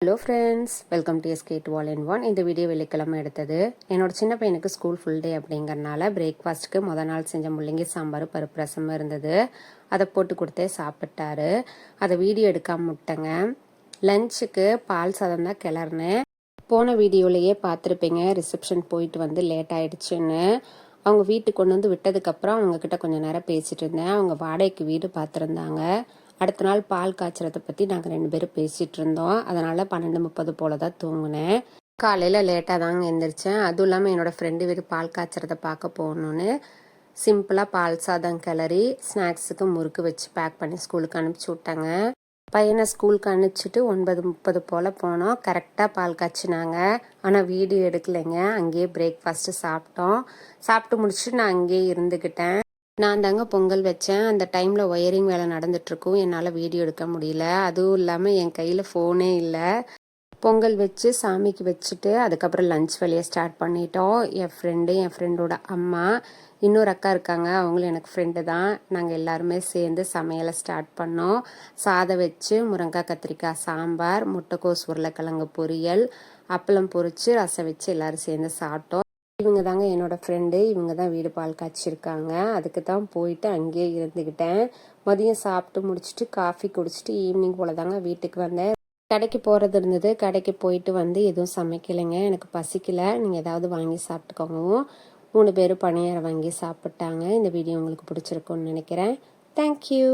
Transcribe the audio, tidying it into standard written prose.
Hello friends, welcome to SK to all in one. இந்த video வெள்ளிக்கிழமை எடுத்தது. என்னோட சின்ன பையனுக்கு ஸ்கூல் ஃபுல் டே அப்படிங்கிறனால பிரேக்ஃபாஸ்ட்டுக்கு முதல் நாள் செஞ்ச முள்ளங்கி சாம்பார் பருப்பு ரசம் இருந்தது. அதை போட்டு கொடுத்தே சாப்பிட்டாரு. அதை வீடியோ எடுக்காம விட்டேங்க. லஞ்சுக்கு பால் சாதம் தான் கிளறினேன். போன வீடியோலையே பார்த்துருப்பீங்க, ரிசப்ஷன் போயிட்டு வந்து லேட் ஆயிடுச்சுன்னு. அவங்க வீட்டுக்கு கொண்டு வந்து விட்டதுக்கப்புறம் அவங்கக்கிட்ட கொஞ்சம் நேரம் பேசிகிட்டு இருந்தேன். அவங்க வாடகைக்கு வீடு பார்த்துருந்தாங்க. அடுத்த நாள் பால் காய்ச்சறதை பற்றி நாங்கள் 2 பேரும் பேசிகிட்டு இருந்தோம். அதனால் 12:30 போல் தான் தூங்கினேன். காலையில் லேட்டாக தாங்க எழுந்திரிச்சேன். அதுவும் இல்லாமல் என்னோடய ஃப்ரெண்டு வீடு பால் காய்ச்சறதை பார்க்க போகணுன்னு சிம்பிளாக பால் சாதம் கிளறி ஸ்நாக்ஸுக்கு முறுக்கு வச்சு பேக் பண்ணி ஸ்கூலுக்கு அனுப்பிச்சி விட்டாங்க. பையனை ஸ்கூலுக்கு அனுப்பிச்சிட்டு 9:30 போல் போனோம். கரெக்டாக பால் காய்ச்சினாங்க. ஆனால் வீடியோ எடுக்கலைங்க. அங்கேயே பிரேக்ஃபாஸ்ட்டு சாப்பிட்டோம். சாப்பிட்டு முடிச்சுட்டு நான் அங்கேயே இருந்துக்கிட்டேன். நான் தாங்க பொங்கல் வச்சேன். அந்த டைமில் ஒயரிங் வேலை நடந்துட்டுருக்கும். என்னால் வீடியோ எடுக்க முடியல. அதுவும் இல்லாமல் என் கையில் ஃபோனே இல்லை. பொங்கல் வச்சு சாமிக்கு வச்சுட்டு அதுக்கப்புறம் லஞ்ச் வேலையை ஸ்டார்ட் பண்ணிட்டோம். என் ஃப்ரெண்டோட அம்மா, இன்னொரு அக்கா இருக்காங்க. அவங்களும் எனக்கு ஃப்ரெண்டு தான். நாங்கள் எல்லாருமே சேர்ந்து சமையலை ஸ்டார்ட் பண்ணோம். சாதம் வச்சு முருங்கைக்காய் கத்திரிக்காய் சாம்பார், முட்டைக்கோஸ் உருளைக்கிழங்கு பொரியல், அப்பளம் பொரிச்சு ரசம் வச்சு எல்லோரும் சேர்ந்து சாப்பிட்டோம். இவங்க தாங்க என்னோடய ஃப்ரெண்டு. இவங்க தான் வீடு பால் காய்ச்சிருக்காங்க. அதுக்கு தான் போயிட்டு அங்கேயே இருந்துக்கிட்டேன். மதியம் சாப்பிட்டு முடிச்சுட்டு காஃபி குடிச்சிட்டு ஈவினிங் போல் தாங்க வீட்டுக்கு வந்தேன். கடைக்கு போகிறது இருந்தது. கடைக்கு போயிட்டு வந்து எதுவும் சமைக்கலைங்க. எனக்கு பசிக்கலை. நீங்கள் ஏதாவது வாங்கி சாப்பிட்டுக்கோங்க. 3 பேரும் பணியாரம் வாங்கி சாப்பிட்டாங்க. இந்த வீடியோ உங்களுக்கு பிடிச்சிருக்குன்னு நினைக்கிறேன். தேங்க்யூ.